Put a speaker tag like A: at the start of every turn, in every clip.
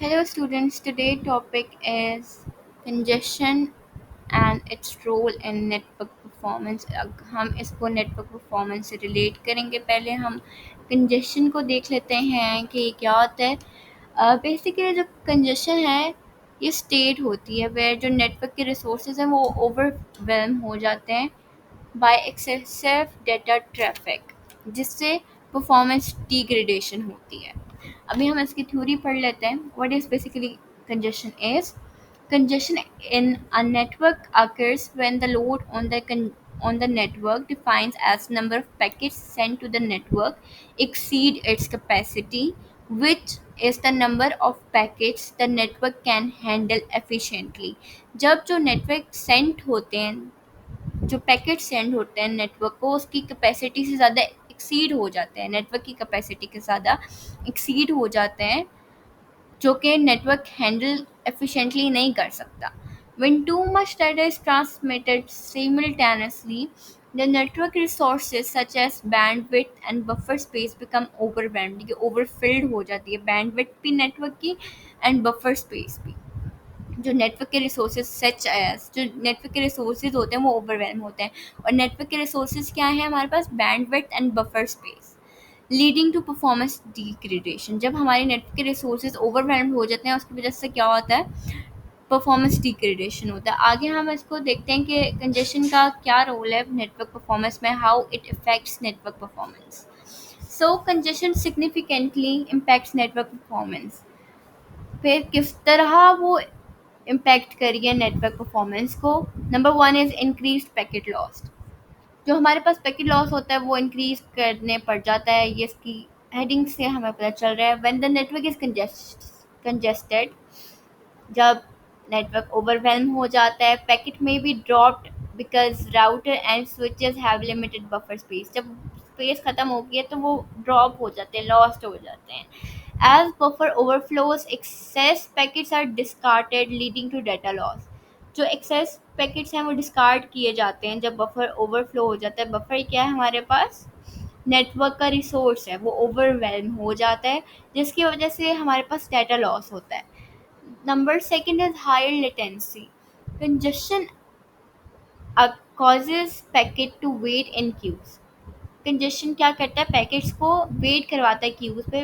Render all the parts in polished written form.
A: Hello students, today topic is congestion and its role in network performance। हम इसको network performance से relate करेंगे। पहले हम कंजेशन को देख लेते हैं कि ये क्या होता है। बेसिकली जो कंजेशन है ये स्टेट होती है वेयर जो नेटवर्क के रिसोर्सेज हैं वो ओवरवेलम हो जाते हैं बाय एक्सेसिव डेटा ट्रैफिक, जिससे परफॉर्मेंस डिग्रेडेशन होती है। अभी हम इसकी थ्योरी पढ़ लेते हैं। What is basically congestion is congestion in a network occurs when the load on the network defined as number of packets sent to the network exceed its capacity, which is the number of packets the network can handle efficiently। जब जो network send होते हैं, जो packet send होते हैं network को, उसकी capacity से ज़्यादा एक्सीड हो जाते हैं, नेटवर्क की कैपेसिटी के ज़्यादा एक्सीड हो जाते हैं, जो कि नेटवर्क हैंडल एफिशिएंटली नहीं कर सकता। When too much data is transmitted simultaneously, the network resources such as bandwidth and buffer space become overwhelmed। ये overfilled हो जाती है bandwidth भी नेटवर्क की and buffer space भी। जो नेटवर्क के रिसोर्सेज सच एज जो नेटवर्क के रिसोर्सेज होते हैं वो ओवरवेलम होते हैं। और नेटवर्क के रिसोर्सेज क्या है हमारे पास? Bandwidth and buffer space, leading to performance degradation. जब हमारे नेटवर्क के रिसोर्सेज ओवरवेलम हो जाते हैं उसकी वजह से क्या होता है? परफॉर्मेंस डिग्रेडेशन होता है। आगे हम इसको देखते हैं कि कंजेशन का क्या रोल है नेटवर्क परफॉर्मेंस में, how it effects network performance. So congestion significantly impacts network performance. फिर किस तरह वो इम्पैक्ट करी है नेटवर्क परफॉर्मेंस को? Number one is increase packet loss. जो हमारे पास पैकेट लॉस होता है वो इंक्रीज करने पड़ जाता है। ये इसकी हेडिंग से हमें पता चल रहा है। When the network is congested, जब नेटवर्क ओवरवेलम हो जाता है, पैकेट में be dropped because router and switches have limited buffer space. जब स्पेस खत्म हो गई है तो वो ड्रॉप हो जाते हैं, लॉस्ट हो जाते हैं। As buffer overflows, excess packets are discarded leading to data loss. जो एक्सेस पैकेट्स हैं वो डिस्कार्ड किए जाते हैं जब बफर ओवरफ्लो हो जाता है। बफर क्या है हमारे पास? नेटवर्क का रिसोर्स है, वो ओवरवेलम हो जाता है जिसकी वजह से हमारे पास डाटा लॉस होता है। Number second is higher latency. Congestion causes packet to wait in queues. Congestion क्या करता है? पैकेट्स को वेट करवाता है क्यूज पे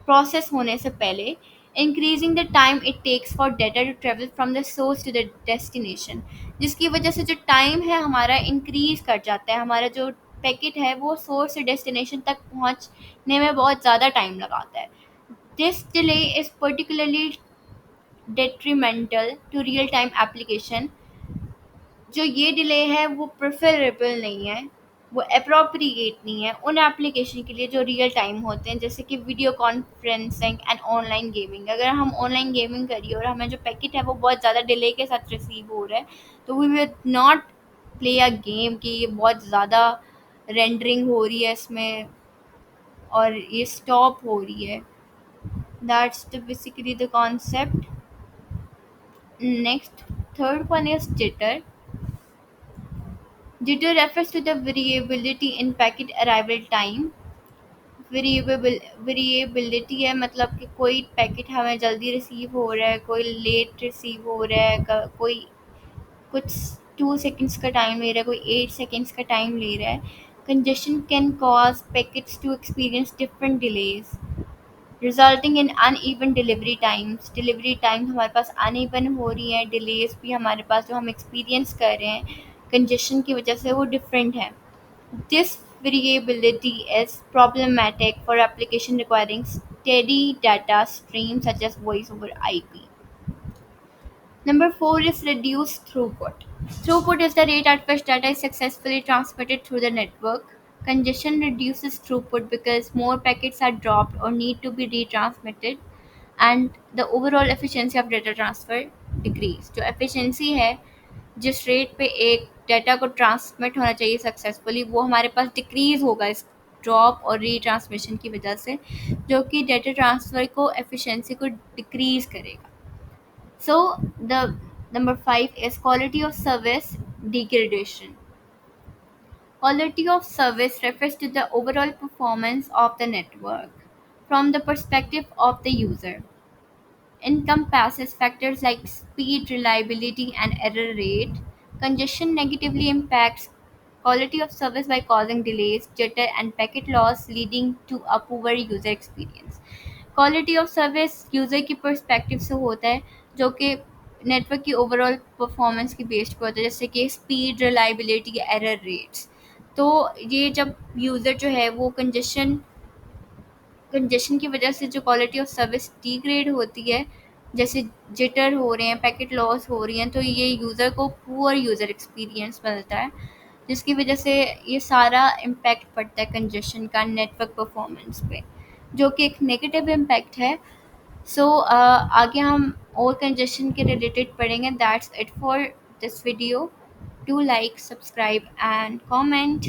A: प्रोसेस होने से पहले, increasing the time it takes for data to travel from the source to the destination. जिसकी वजह से जो टाइम है हमारा इंक्रीज कर जाता है। हमारा जो पैकेट है वो सोर्स से डेस्टिनेशन तक पहुंचने में बहुत ज़्यादा टाइम लगाता है। This delay is particularly detrimental to real time application। जो ये डिले है वो प्रेफरेबल नहीं है, वो अप्रोप्रिएट नहीं है उन एप्लीकेशन के लिए जो रियल टाइम होते हैं, जैसे कि video conferencing and online gaming. अगर हम ऑनलाइन गेमिंग करिए और हमें जो पैकेट है वो बहुत ज़्यादा डिले के साथ रिसीव हो रहा है तो we will not play a game कि ये बहुत ज़्यादा रेंडरिंग हो रही है इसमें और ये स्टॉप हो रही है। That's the basically the concept. Next, third one is jitter. Jitter refers to the variability in packet arrival time। Variability है मतलब कि कोई पैकेट हमें जल्दी रिसीव हो रहा है, कोई लेट रिसीव हो रहा है, कोई कुछ 2 सेकेंड्स का टाइम ले रहा है, कोई 8 सेकेंड्स का टाइम ले रहा है। Congestion can cause packets to experience different delays resulting in uneven delivery times. Delivery time हमारे पास अनइवन हो रही हैं, डिलेज भी हमारे पास जो हम एक्सपीरियंस कर रहे हैं कंजेशन की वजह से वो डिफरेंट है। This variability is problematic for application requiring steady data streams such as voice over IP। Number four is reduced throughput. Throughput is the rate at which data is successfully transmitted through the network. Congestion reduces throughput because more packets are dropped or need to be retransmitted, and the overall efficiency of data transfer decrease। जो efficiency है, जिस rate पे एक data को transmit होना चाहिए successfully, वो हमारे पास डिक्रीज होगा इस ड्रॉप और रीट्रांसमिशन की वजह से, जो कि डाटा ट्रांसफ़र को एफिशिएंसी को डिक्रीज करेगा। So the number five is quality of service degradation. Quality of service refers to the overall performance of the network from the perspective of the user. encompasses factors like speed, reliability, and error rate. Congestion negatively impacts quality of service by causing delays, jitter, and packet loss, leading to a poor user experience. Quality of service user की perspective से होता है, जो कि network की overall performance की based पे होता है, जैसे कि स्पीड, रिलायबिलिटी, एरर रेट्स। तो ये जब यूज़र जो है वो कंजेशन की वजह से जो क्वालिटी ऑफ सर्विस डिग्रेड होती है, जैसे जिटर हो रहे हैं, पैकेट लॉस हो रही हैं, तो ये यूज़र को पुअर यूज़र एक्सपीरियंस मिलता है, जिसकी वजह से ये सारा इम्पैक्ट पड़ता है कंजेशन का नेटवर्क परफॉर्मेंस पे, जो कि एक नेगेटिव इम्पैक्ट है। सो आगे हम और कंजेशन के रिलेटेड पढ़ेंगे। That's it for this video. Do like, subscribe and comment.